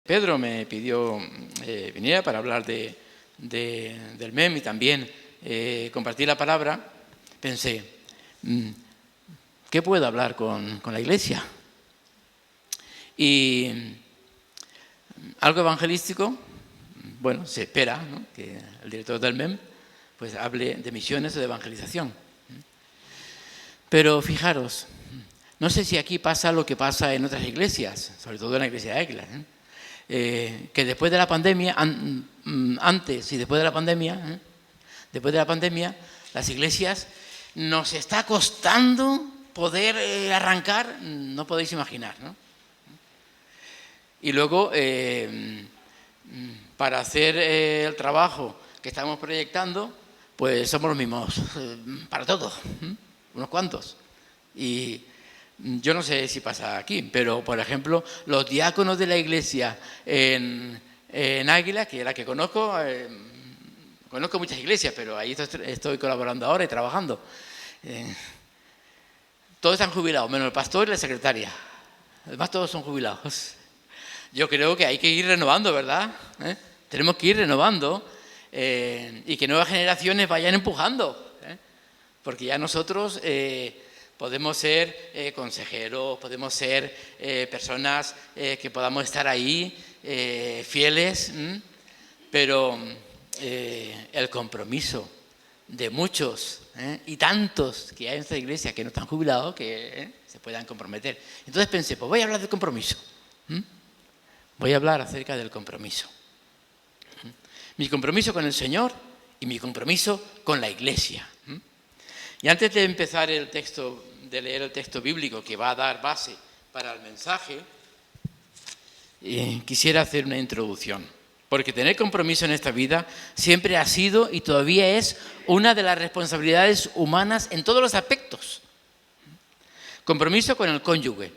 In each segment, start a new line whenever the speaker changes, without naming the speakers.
Pedro me pidió viniera para hablar del MEM y también compartir la palabra. Pensé, ¿qué puedo hablar con la iglesia? Y algo evangelístico, bueno, se espera, ¿no?, que el director del MEM pues hable de misiones o de evangelización. Pero fijaros, no sé si aquí pasa lo que pasa en otras iglesias, sobre todo en la iglesia de Águila, que después de la pandemia, antes y después de la pandemia, las iglesias nos está costando poder arrancar, no podéis imaginar, ¿no? Y luego, para hacer el trabajo que estamos proyectando, pues somos los mismos para todo, unos cuantos. Y yo no sé si pasa aquí, pero por ejemplo, los diáconos de la iglesia en Águila, que es la que conozco muchas iglesias, pero ahí estoy colaborando ahora y trabajando. Todos están jubilados, menos el pastor y la secretaria. Además, todos son jubilados. Yo creo que hay que ir renovando, ¿verdad? Tenemos que ir renovando y que nuevas generaciones vayan empujando, porque ya nosotros podemos ser consejeros, podemos ser personas que podamos estar ahí, fieles, pero el compromiso de muchos y tantos que hay en esta iglesia que no están jubilados, que se puedan comprometer. Entonces pensé, pues voy a hablar del compromiso. Voy a hablar acerca del compromiso. Mi compromiso con el Señor y mi compromiso con la iglesia. Y antes de empezar de leer el texto bíblico que va a dar base para el mensaje, quisiera hacer una introducción. Porque tener compromiso en esta vida siempre ha sido y todavía es una de las responsabilidades humanas en todos los aspectos. Compromiso con el cónyuge,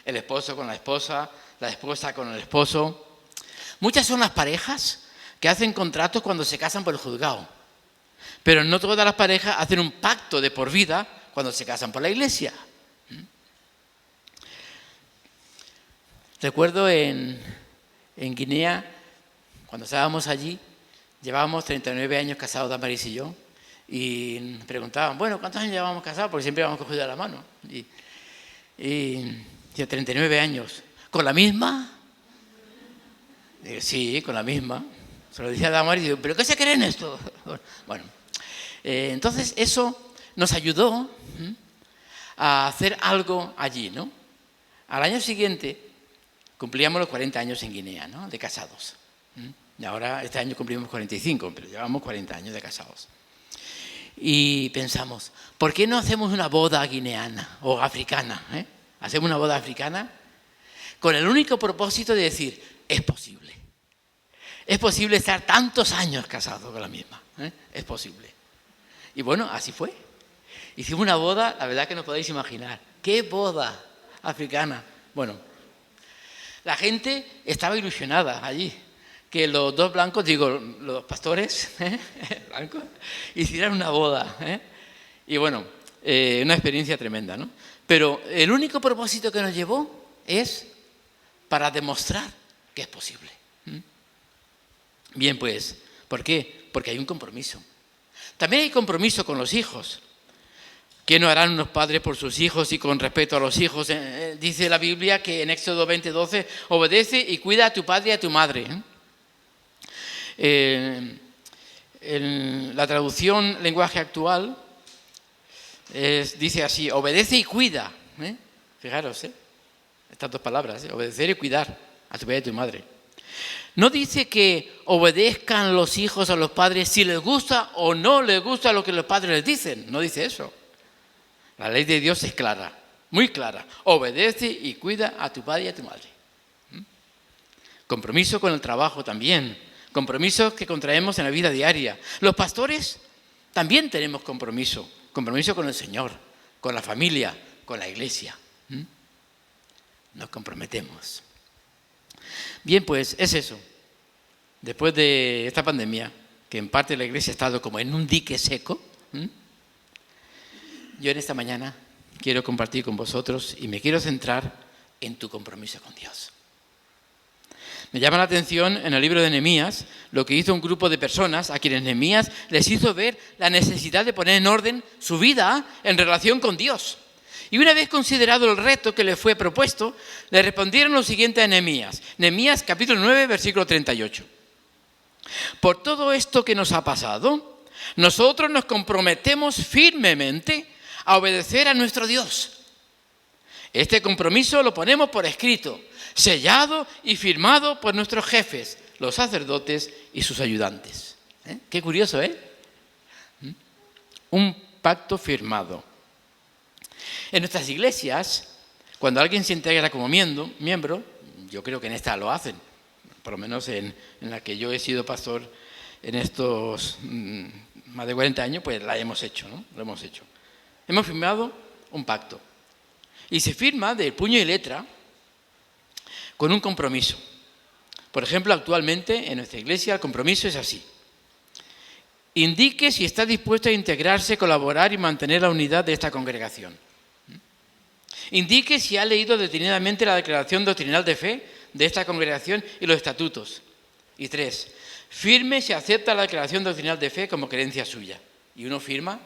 el esposo con la esposa con el esposo. Muchas son las parejas que hacen contratos cuando se casan por el juzgado. Pero no todas las parejas hacen un pacto de por vida cuando se casan por la iglesia. Recuerdo en Guinea, cuando estábamos allí, llevábamos 39 años casados, Damaris y yo, y preguntaban, bueno, ¿cuántos años llevábamos casados? Porque siempre íbamos cogidos de la mano. Y 39 años. ¿Con la misma? Sí, con la misma. Se lo decía a Damaris y digo, ¿pero qué se creen esto? Bueno, entonces eso nos ayudó a hacer algo allí, ¿no? Al año siguiente cumplíamos los 40 años en Guinea, ¿no?, de casados. Y ahora este año cumplimos 45, pero llevamos 40 años de casados. Y pensamos, ¿por qué no hacemos una boda guineana o africana? Hacemos una boda africana con el único propósito de decir, es posible. Es posible estar tantos años casados con la misma. Es posible. Y bueno, así fue. Hicimos una boda, la verdad que no podéis imaginar. ¿Qué boda africana? Bueno, la gente estaba ilusionada allí. Que los dos blancos, los pastores blancos, hicieran una boda. Y bueno, una experiencia tremenda, ¿no? Pero el único propósito que nos llevó es para demostrar que es posible. Bien, pues, ¿por qué? Porque hay un compromiso. También hay compromiso con los hijos. ¿Qué no harán unos padres por sus hijos y con respeto a los hijos? Dice la Biblia que en Éxodo 20:12, obedece y cuida a tu padre y a tu madre. En la traducción lenguaje actual dice así, obedece y cuida. Fijaros, estas dos palabras, obedecer y cuidar a tu padre y a tu madre. No dice que obedezcan los hijos a los padres si les gusta o no les gusta lo que los padres les dicen. No dice eso. La ley de Dios es clara, muy clara. Obedece y cuida a tu padre y a tu madre. Compromiso con el trabajo también. Compromisos que contraemos en la vida diaria. Los pastores también tenemos compromiso. Compromiso con el Señor, con la familia, con la iglesia. Nos comprometemos. Bien, pues es eso. Después de esta pandemia, que en parte la iglesia ha estado como en un dique seco, yo en esta mañana quiero compartir con vosotros y me quiero centrar en tu compromiso con Dios. Me llama la atención en el libro de Nehemías lo que hizo un grupo de personas a quienes Nehemías les hizo ver la necesidad de poner en orden su vida en relación con Dios. Y una vez considerado el reto que le fue propuesto, le respondieron lo siguiente a Nehemías. Nehemías capítulo 9, versículo 38. Por todo esto que nos ha pasado, nosotros nos comprometemos firmemente a obedecer a nuestro Dios. Este compromiso lo ponemos por escrito, sellado y firmado por nuestros jefes, los sacerdotes y sus ayudantes. Qué curioso, ¿eh? Un pacto firmado. En nuestras iglesias, cuando alguien se integra como miembro, yo creo que en esta lo hacen, por lo menos en la que yo he sido pastor en estos más de 40 años, pues la hemos hecho, ¿no? Lo hemos hecho. Hemos firmado un pacto. Y se firma de puño y letra con un compromiso. Por ejemplo, actualmente en nuestra iglesia el compromiso es así. Indique si está dispuesto a integrarse, colaborar y mantener la unidad de esta congregación. Indique si ha leído detenidamente la declaración doctrinal de fe de esta congregación y los estatutos. Y 3, firme si acepta la declaración doctrinal de fe como creencia suya. Y uno firma,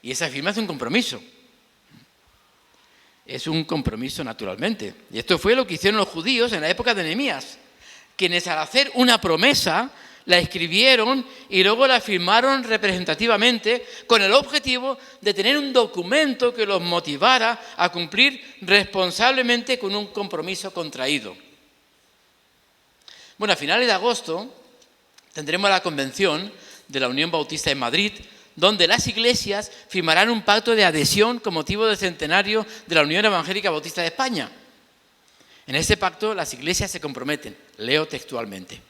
y esa firma es un compromiso. Es un compromiso naturalmente. Y esto fue lo que hicieron los judíos en la época de Nehemías, quienes al hacer una promesa la escribieron y luego la firmaron representativamente con el objetivo de tener un documento que los motivara a cumplir responsablemente con un compromiso contraído. Bueno, a finales de agosto tendremos la convención de la Unión Bautista en Madrid, donde las iglesias firmarán un pacto de adhesión con motivo del centenario de la Unión Evangélica Bautista de España. En este pacto las iglesias se comprometen, leo textualmente,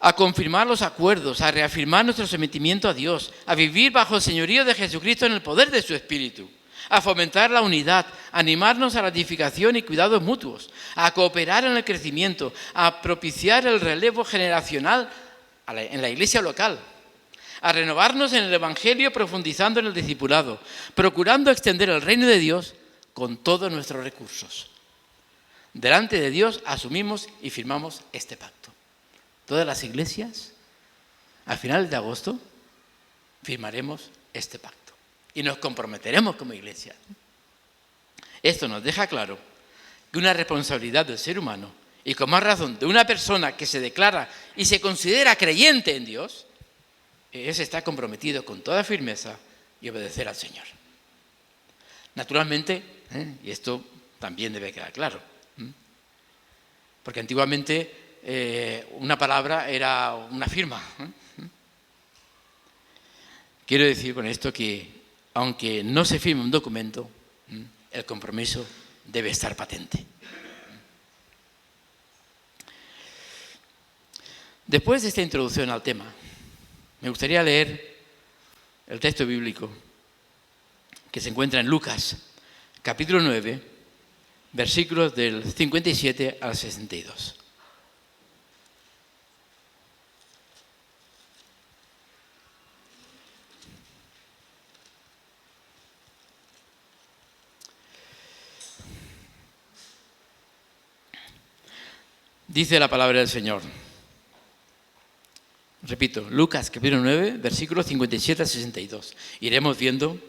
a confirmar los acuerdos, a reafirmar nuestro sometimiento a Dios, a vivir bajo el señorío de Jesucristo en el poder de su Espíritu, a fomentar la unidad, a animarnos a la edificación y cuidados mutuos, a cooperar en el crecimiento, a propiciar el relevo generacional en la iglesia local, a renovarnos en el Evangelio profundizando en el discipulado, procurando extender el reino de Dios con todos nuestros recursos. Delante de Dios asumimos y firmamos este pacto. Todas las iglesias, a finales de agosto, firmaremos este pacto y nos comprometeremos como iglesia. Esto nos deja claro que una responsabilidad del ser humano, y con más razón de una persona que se declara y se considera creyente en Dios, es estar comprometido con toda firmeza y obedecer al Señor. Naturalmente, y esto también debe quedar claro, porque antiguamente una palabra era una firma. Quiero decir con esto que, aunque no se firme un documento, el compromiso debe estar patente. Después de esta introducción al tema, me gustaría leer el texto bíblico que se encuentra en Lucas, capítulo 9, versículos del 57 al 62. Dice la palabra del Señor. Repito, Lucas capítulo 9, versículos 57 al 62. Iremos viendo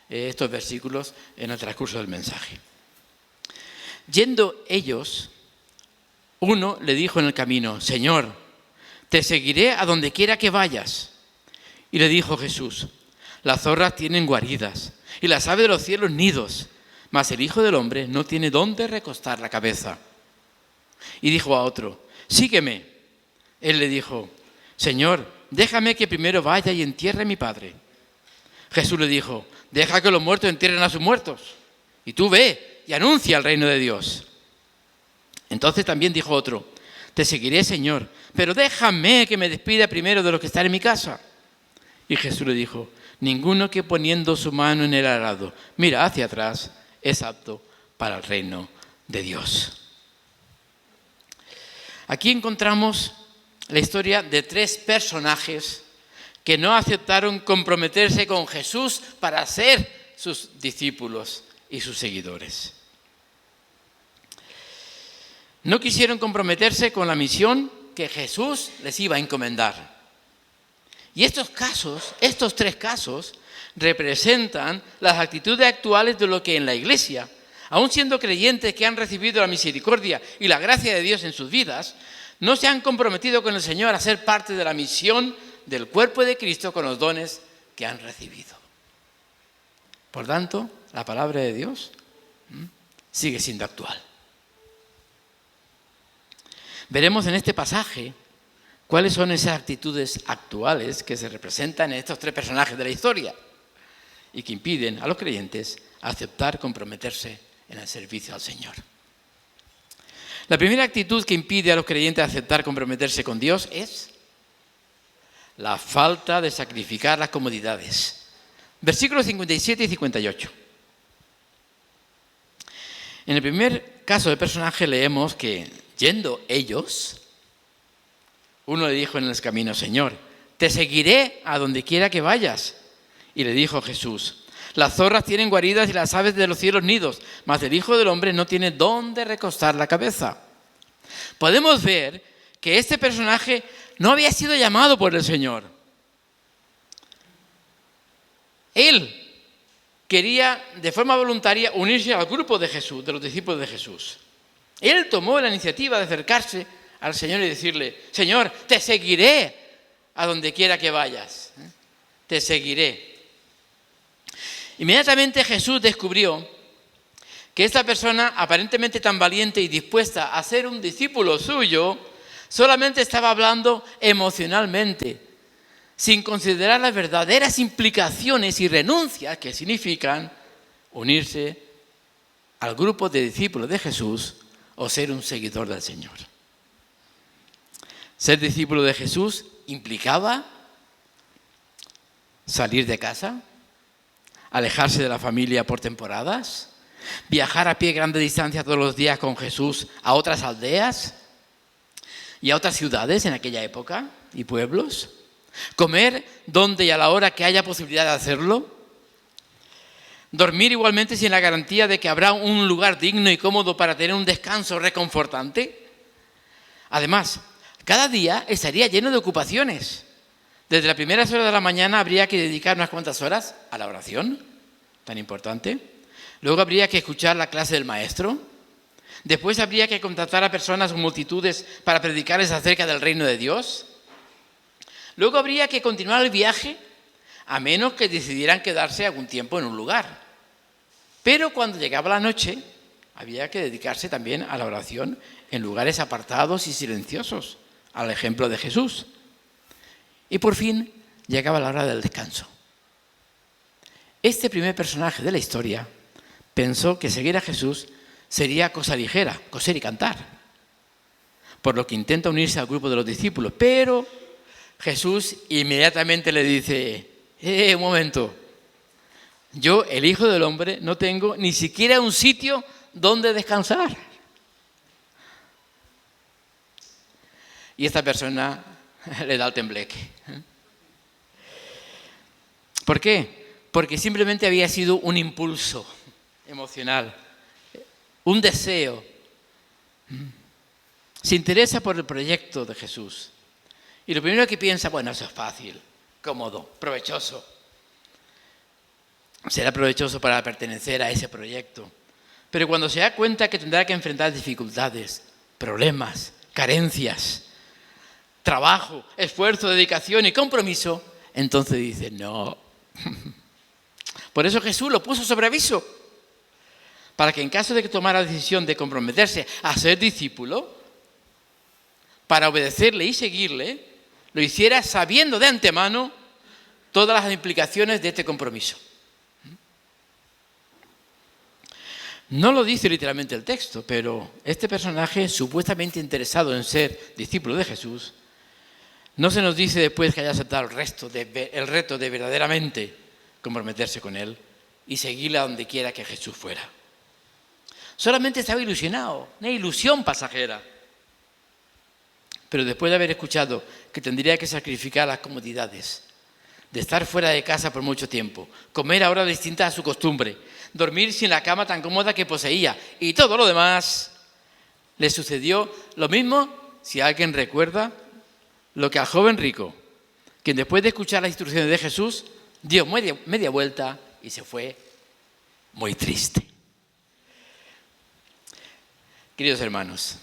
estos versículos en el transcurso del mensaje. Yendo ellos, uno le dijo en el camino: Señor, te seguiré a donde quiera que vayas. Y le dijo Jesús: las zorras tienen guaridas y las aves de los cielos nidos, mas el Hijo del Hombre no tiene dónde recostar la cabeza. Y dijo a otro: sígueme. Él le dijo: Señor, déjame que primero vaya y entierre a mi padre. Jesús le dijo: deja que los muertos entierren a sus muertos, y tú ve y anuncia el reino de Dios. Entonces también dijo otro: te seguiré, Señor, pero déjame que me despida primero de los que están en mi casa. Y Jesús le dijo: ninguno que poniendo su mano en el arado mira hacia atrás es apto para el reino de Dios. Aquí encontramos la historia de 3 personajes que no aceptaron comprometerse con Jesús para ser sus discípulos y sus seguidores. No quisieron comprometerse con la misión que Jesús les iba a encomendar. Y estos tres casos, representan las actitudes actuales de lo que en la Iglesia, aun siendo creyentes que han recibido la misericordia y la gracia de Dios en sus vidas, no se han comprometido con el Señor a ser parte de la misión del cuerpo de Cristo con los dones que han recibido. Por tanto, la palabra de Dios sigue siendo actual. Veremos en este pasaje cuáles son esas actitudes actuales que se representan en estos tres personajes de la historia y que impiden a los creyentes aceptar comprometerse en el servicio al Señor. La primera actitud que impide a los creyentes aceptar comprometerse con Dios es la falta de sacrificar las comodidades. Versículos 57 y 58. En el primer caso del personaje leemos que, yendo ellos, uno le dijo en el camino: Señor, te seguiré a donde quiera que vayas. Y le dijo Jesús: las zorras tienen guaridas y las aves de los cielos nidos, mas el Hijo del Hombre no tiene dónde recostar la cabeza. Podemos ver que este personaje no había sido llamado por el Señor. Él quería de forma voluntaria unirse al grupo de Jesús, de los discípulos de Jesús. Él tomó la iniciativa de acercarse al Señor y decirle: Señor, te seguiré a donde quiera que vayas. Te seguiré. Inmediatamente Jesús descubrió que esta persona, aparentemente tan valiente y dispuesta a ser un discípulo suyo, solamente estaba hablando emocionalmente, sin considerar las verdaderas implicaciones y renuncias que significan unirse al grupo de discípulos de Jesús o ser un seguidor del Señor. Ser discípulo de Jesús implicaba salir de casa, alejarse de la familia por temporadas, viajar a pie grandes distancias todos los días con Jesús a otras aldeas y a otras ciudades en aquella época y pueblos, comer donde y a la hora que haya posibilidad de hacerlo, dormir igualmente sin la garantía de que habrá un lugar digno y cómodo para tener un descanso reconfortante. Además, cada día estaría lleno de ocupaciones. Desde las primeras horas de la mañana habría que dedicar unas cuantas horas a la oración, tan importante. Luego habría que escuchar la clase del maestro. Después habría que contratar a personas o multitudes para predicarles acerca del reino de Dios. Luego habría que continuar el viaje, a menos que decidieran quedarse algún tiempo en un lugar. Pero cuando llegaba la noche, había que dedicarse también a la oración en lugares apartados y silenciosos, al ejemplo de Jesús. Y por fin llegaba la hora del descanso. Este primer personaje de la historia pensó que seguir a Jesús sería cosa ligera, coser y cantar, por lo que intenta unirse al grupo de los discípulos. Pero Jesús inmediatamente le dice: un momento, yo, el Hijo del Hombre, no tengo ni siquiera un sitio donde descansar. Y esta persona le da el tembleque. ¿Por qué? Porque simplemente había sido un impulso emocional, un deseo. Se interesa por el proyecto de Jesús. Y lo primero que piensa: bueno, eso es fácil, cómodo, provechoso. Será provechoso para pertenecer a ese proyecto. Pero cuando se da cuenta que tendrá que enfrentar dificultades, problemas, carencias, trabajo, esfuerzo, dedicación y compromiso, entonces dice: no. Por eso Jesús lo puso sobre aviso, para que en caso de que tomara la decisión de comprometerse a ser discípulo, para obedecerle y seguirle, lo hiciera sabiendo de antemano todas las implicaciones de este compromiso. No lo dice literalmente el texto, pero este personaje, supuestamente interesado en ser discípulo de Jesús, no se nos dice después que haya aceptado el reto de verdaderamente comprometerse con Él y seguirle a donde quiera que Jesús fuera. Solamente estaba ilusionado, una ilusión pasajera. Pero después de haber escuchado que tendría que sacrificar las comodidades, de estar fuera de casa por mucho tiempo, comer a horas distintas a su costumbre, dormir sin la cama tan cómoda que poseía y todo lo demás, Le sucedió lo mismo, si alguien recuerda, lo que al joven rico, quien después de escuchar las instrucciones de Jesús, dio media vuelta y se fue muy triste. Queridos hermanos,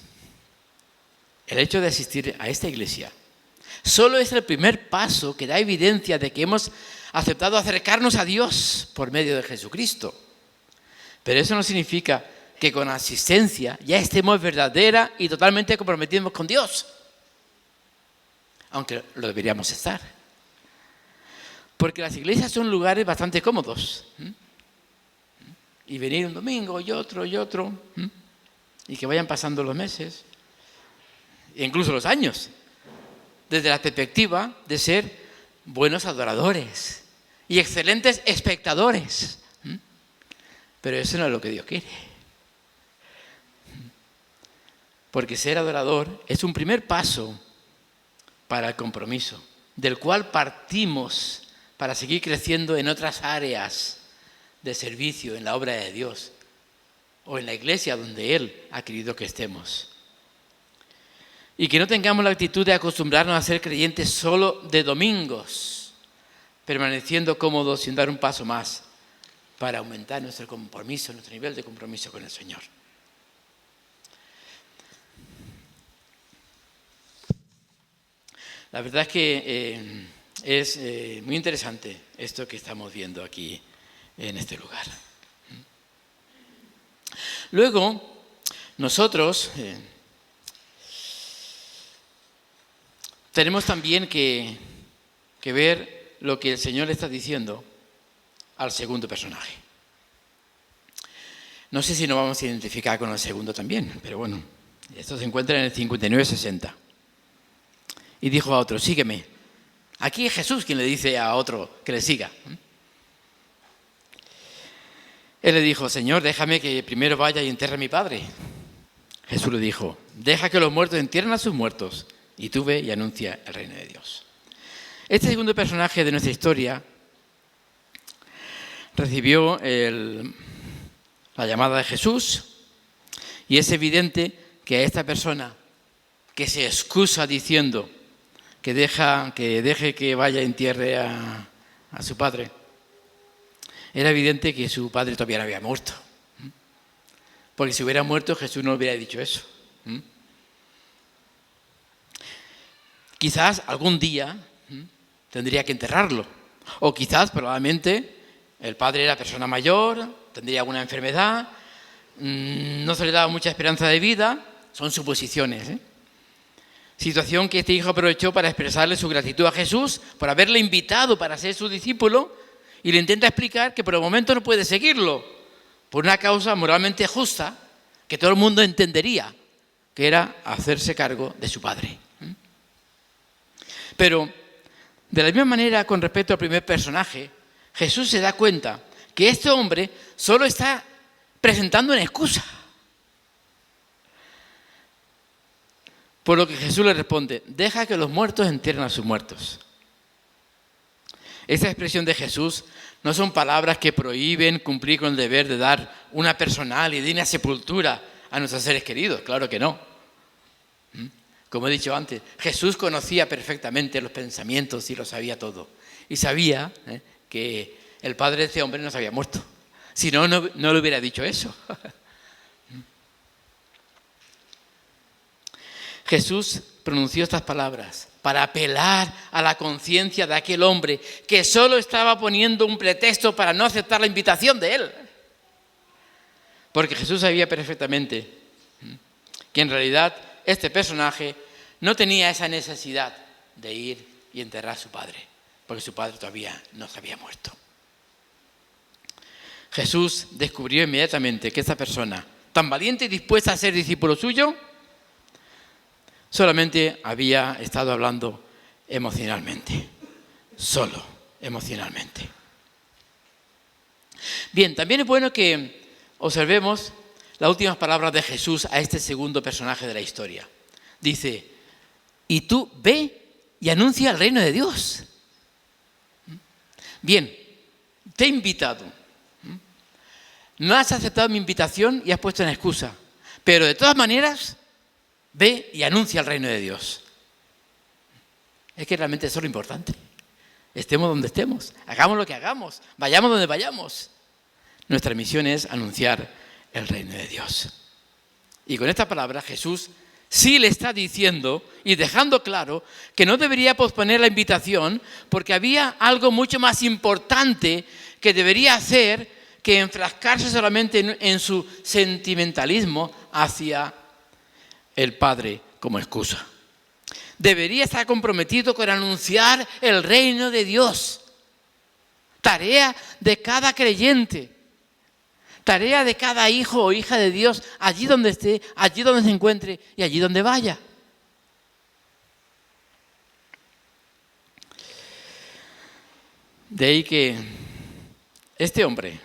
el hecho de asistir a esta iglesia solo es el primer paso que da evidencia de que hemos aceptado acercarnos a Dios por medio de Jesucristo. Pero eso no significa que con asistencia ya estemos verdadera y totalmente comprometidos con Dios, aunque lo deberíamos estar. Porque las iglesias son lugares bastante cómodos. Y venir un domingo y otro, y que vayan pasando los meses, e incluso los años, desde la perspectiva de ser buenos adoradores y excelentes espectadores. Pero eso no es lo que Dios quiere. Porque ser adorador es un primer paso para el compromiso, del cual partimos para seguir creciendo en otras áreas de servicio en la obra de Dios o en la iglesia donde Él ha querido que estemos. Y que no tengamos la actitud de acostumbrarnos a ser creyentes solo de domingos, permaneciendo cómodos sin dar un paso más para aumentar nuestro compromiso, nuestro nivel de compromiso con el Señor. La verdad es que es muy interesante esto que estamos viendo aquí en este lugar. Luego, nosotros tenemos también que ver lo que el Señor le está diciendo al segundo personaje. No sé si nos vamos a identificar con el segundo también, pero bueno, esto se encuentra en el 59-60. Y dijo a otro, sígueme. Aquí es Jesús quien le dice a otro que le siga. Él le dijo, Señor, déjame que primero vaya y entierre a mi padre. Jesús le dijo, deja que los muertos entierren a sus muertos y tú ve y anuncia el reino de Dios. Este segundo personaje de nuestra historia recibió la llamada de Jesús y es evidente que a esta persona que se excusa diciendo que deje que vaya y entierre a su padre, era evidente que su padre todavía no había muerto. Porque si hubiera muerto, Jesús no hubiera dicho eso. Quizás algún día tendría que enterrarlo. O quizás, probablemente, el padre era persona mayor, tendría alguna enfermedad, no se le daba mucha esperanza de vida. Son suposiciones, Situación que este hijo aprovechó para expresarle su gratitud a Jesús por haberle invitado para ser su discípulo y le intenta explicar que por el momento no puede seguirlo por una causa moralmente justa que todo el mundo entendería, que era hacerse cargo de su padre. Pero de la misma manera con respecto al primer personaje, Jesús se da cuenta que este hombre solo está presentando una excusa. Por lo que Jesús le responde, deja que los muertos entierren a sus muertos. Esa expresión de Jesús no son palabras que prohíben cumplir con el deber de dar una personal y digna sepultura a nuestros seres queridos, claro que no. Como he dicho antes, Jesús conocía perfectamente los pensamientos y lo sabía todo. Y sabía que el padre de este hombre no se había muerto. Si no, no le hubiera dicho eso. Jesús pronunció estas palabras para apelar a la conciencia de aquel hombre que solo estaba poniendo un pretexto para no aceptar la invitación de él. Porque Jesús sabía perfectamente que en realidad este personaje no tenía esa necesidad de ir y enterrar a su padre, porque su padre todavía no se había muerto. Jesús descubrió inmediatamente que esta persona, tan valiente y dispuesta a ser discípulo suyo, solamente había estado hablando emocionalmente, solo emocionalmente. Bien, también es bueno que observemos las últimas palabras de Jesús a este segundo personaje de la historia. Dice, y tú ve y anuncia el reino de Dios. Bien, te he invitado. No has aceptado mi invitación y has puesto una excusa. Pero de todas maneras, Ve y anuncia el reino de Dios. Es que realmente eso es lo importante. Estemos donde estemos, hagamos lo que hagamos, vayamos donde vayamos. Nuestra misión es anunciar el reino de Dios. Y con esta palabra Jesús sí le está diciendo y dejando claro que no debería posponer la invitación porque había algo mucho más importante que debería hacer que enfrascarse solamente en su sentimentalismo hacia el Padre como excusa. Debería estar comprometido con anunciar el reino de Dios. Tarea de cada creyente. Tarea de cada hijo o hija de Dios, allí donde esté, allí donde se encuentre y allí donde vaya. De ahí que este hombre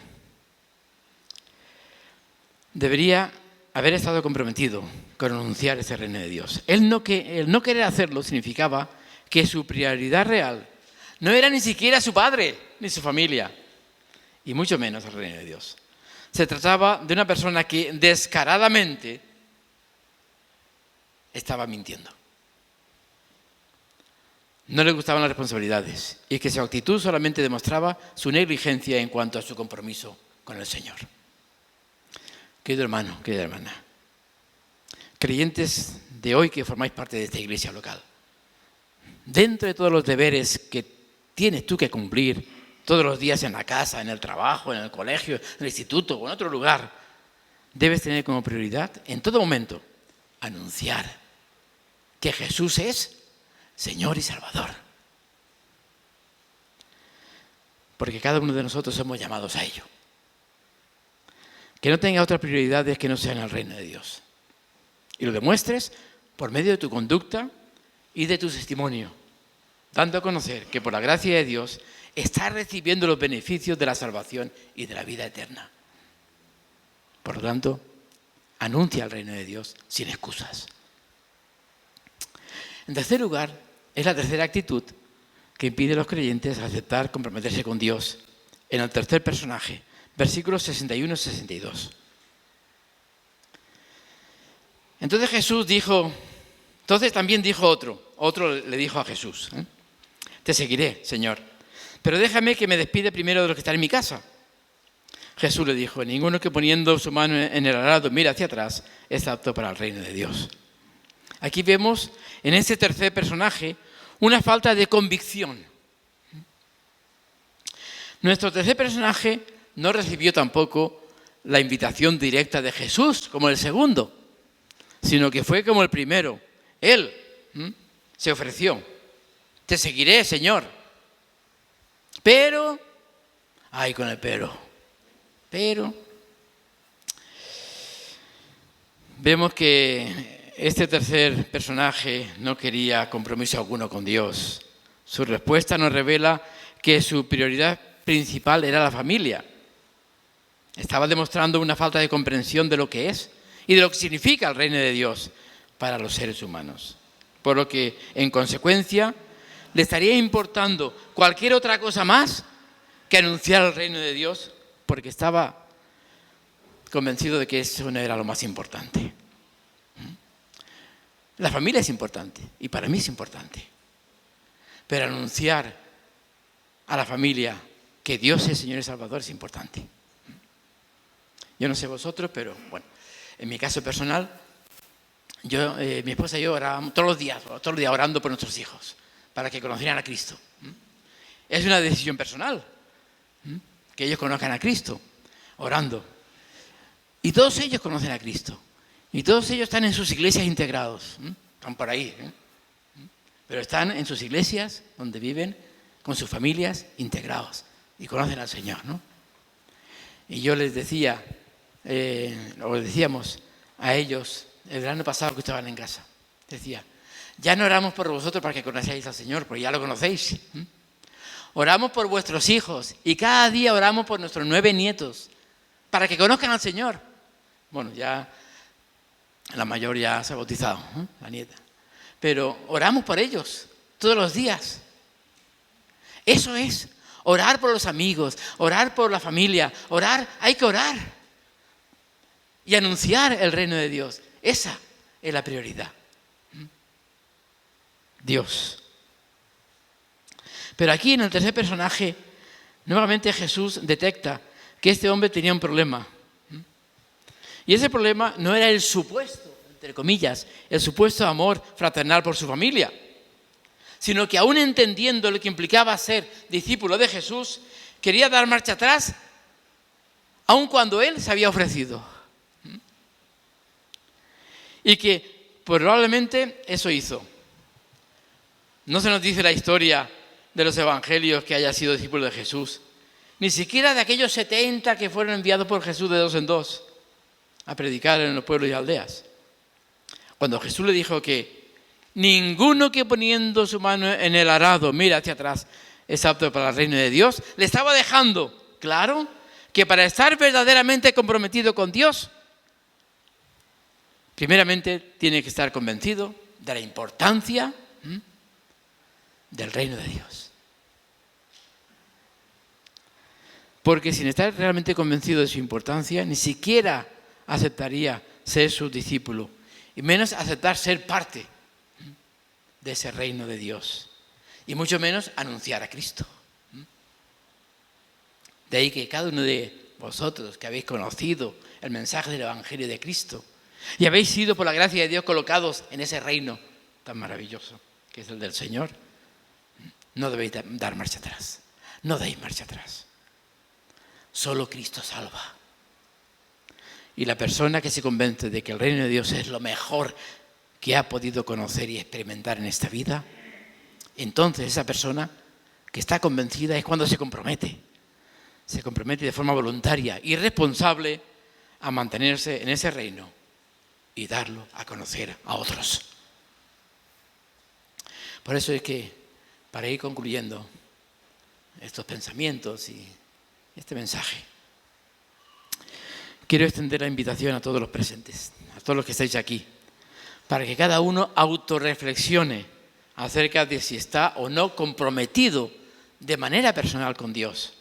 debería haber estado comprometido con anunciar ese reino de Dios. El no querer hacerlo significaba que su prioridad real no era ni siquiera su padre ni su familia, y mucho menos el reino de Dios. Se trataba de una persona que descaradamente estaba mintiendo. No le gustaban las responsabilidades y que su actitud solamente demostraba su negligencia en cuanto a su compromiso con el Señor. Querido hermano, querida hermana, creyentes de hoy que formáis parte de esta iglesia local, dentro de todos los deberes que tienes tú que cumplir todos los días en la casa, en el trabajo, en el colegio, en el instituto o en otro lugar, debes tener como prioridad en todo momento anunciar que Jesús es Señor y Salvador. Porque cada uno de nosotros somos llamados a ello. Que no tenga otras prioridades que no sean el reino de Dios. Y lo demuestres por medio de tu conducta y de tu testimonio, dando a conocer que por la gracia de Dios estás recibiendo los beneficios de la salvación y de la vida eterna. Por lo tanto, anuncia el reino de Dios sin excusas. En tercer lugar, es la tercera actitud que impide a los creyentes aceptar comprometerse con Dios. En el tercer personaje, versículos 61 y 62. Entonces también dijo otro le dijo a Jesús, te seguiré, Señor, pero déjame que me despide primero de los que están en mi casa. Jesús le dijo, ninguno que poniendo su mano en el arado mira hacia atrás es apto para el reino de Dios. Aquí vemos en este tercer personaje una falta de convicción. Nuestro tercer personaje no recibió tampoco la invitación directa de Jesús como el segundo, sino que fue como el primero. Él se ofreció. Te seguiré, Señor. Pero, ay, con el pero, vemos que este tercer personaje no quería compromiso alguno con Dios. Su respuesta nos revela que su prioridad principal era la familia. Estaba demostrando una falta de comprensión de lo que es y de lo que significa el reino de Dios para los seres humanos. Por lo que, en consecuencia, le estaría importando cualquier otra cosa más que anunciar el reino de Dios, porque estaba convencido de que eso no era lo más importante. La familia es importante y para mí es importante, pero anunciar a la familia que Dios es Señor y Salvador es importante. Yo no sé vosotros, pero bueno, en mi caso personal, mi esposa y yo orábamos todos los días orando por nuestros hijos, para que conocieran a Cristo. Es una decisión personal, que ellos conozcan a Cristo, orando. Y todos ellos conocen a Cristo. Y todos ellos están en sus iglesias integrados. Están por ahí. Pero están en sus iglesias donde viven con sus familias integrados. Y conocen al Señor, ¿no? Y yo les decía, decíamos a ellos el verano pasado que estaban en casa. Decía, ya no oramos por vosotros para que conozcáis al Señor, porque ya lo conocéis. Oramos por vuestros hijos y cada día oramos por nuestros 9 nietos para que conozcan al Señor. Bueno, ya la mayor ya se ha bautizado, la nieta. Pero oramos por ellos todos los días. Eso es orar por los amigos, orar por la familia, hay que orar y anunciar el reino de Dios. Esa es la prioridad? Dios. Pero aquí en el tercer personaje, nuevamente Jesús detecta que este hombre tenía un problema. Y ese problema no era el supuesto, entre comillas, el supuesto amor fraternal por su familia, sino que aún entendiendo lo que implicaba ser discípulo de Jesús, quería dar marcha atrás, aun cuando él se había ofrecido. Y que probablemente eso hizo. No se nos dice la historia de los evangelios que haya sido discípulo de Jesús, ni siquiera de aquellos 70 que fueron enviados por Jesús de 2 en 2 a predicar en los pueblos y aldeas. Cuando Jesús le dijo que ninguno que poniendo su mano en el arado mira hacia atrás es apto para el reino de Dios, le estaba dejando claro que para estar verdaderamente comprometido con Dios, primeramente tiene que estar convencido de la importancia del reino de Dios. Porque sin estar realmente convencido de su importancia, ni siquiera aceptaría ser su discípulo, y menos aceptar ser parte de ese reino de Dios, y mucho menos anunciar a Cristo. De ahí que cada uno de vosotros que habéis conocido el mensaje del Evangelio de Cristo y habéis sido por la gracia de Dios colocados en ese reino tan maravilloso que es el del Señor, no debéis dar marcha atrás. No deis marcha atrás. Solo Cristo salva. Y la persona que se convence de que el reino de Dios es lo mejor que ha podido conocer y experimentar en esta vida, entonces esa persona que está convencida es cuando se compromete. Se compromete de forma voluntaria y responsable a mantenerse en ese reino y darlo a conocer a otros. Por eso es que, para ir concluyendo estos pensamientos y este mensaje, quiero extender la invitación a todos los presentes, a todos los que estáis aquí, para que cada uno autorreflexione acerca de si está o no comprometido de manera personal con Dios.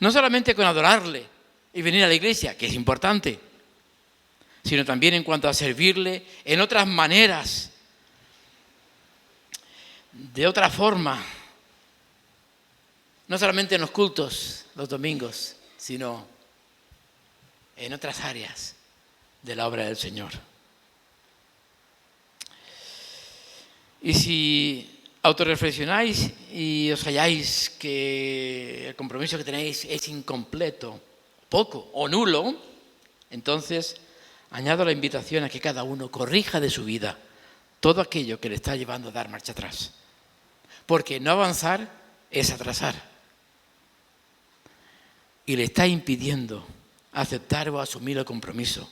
No solamente con adorarle y venir a la iglesia, que es importante, sino también en cuanto a servirle en otras maneras, de otra forma, no solamente en los cultos, los domingos, sino en otras áreas de la obra del Señor. Y si autorreflexionáis y os halláis que el compromiso que tenéis es incompleto, poco o nulo, entonces añado la invitación a que cada uno corrija de su vida todo aquello que le está llevando a dar marcha atrás. Porque no avanzar es atrasar. Y le está impidiendo aceptar o asumir el compromiso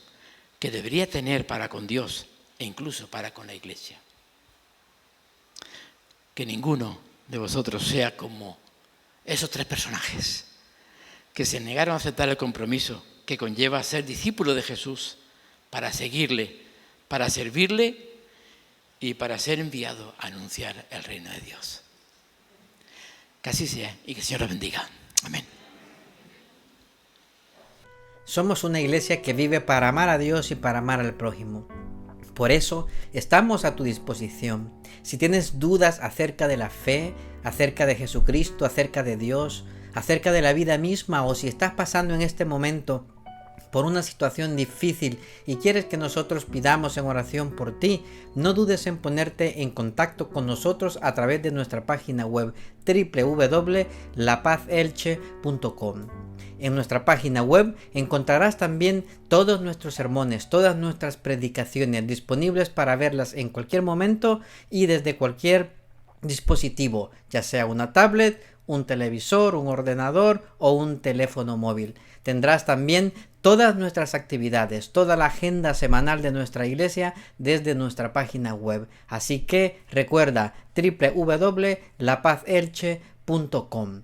que debería tener para con Dios e incluso para con la iglesia. Que ninguno de vosotros sea como esos 3 personajes que se negaron a aceptar el compromiso que conlleva ser discípulo de Jesús para seguirle, para servirle y para ser enviado a anunciar el reino de Dios. Que así sea y que el Señor los bendiga. Amén.
Somos una iglesia que vive para amar a Dios y para amar al prójimo. Por eso estamos a tu disposición. Si tienes dudas acerca de la fe, acerca de Jesucristo, acerca de Dios, acerca de la vida misma, o si estás pasando en este momento por una situación difícil y quieres que nosotros pidamos en oración por ti, no dudes en ponerte en contacto con nosotros a través de nuestra página web www.lapazelche.com. En nuestra página web encontrarás también todos nuestros sermones, todas nuestras predicaciones disponibles para verlas en cualquier momento y desde cualquier dispositivo, ya sea una tablet, un televisor, un ordenador o un teléfono móvil. Tendrás también todas nuestras actividades, toda la agenda semanal de nuestra iglesia desde nuestra página web. Así que recuerda www.lapazelche.com.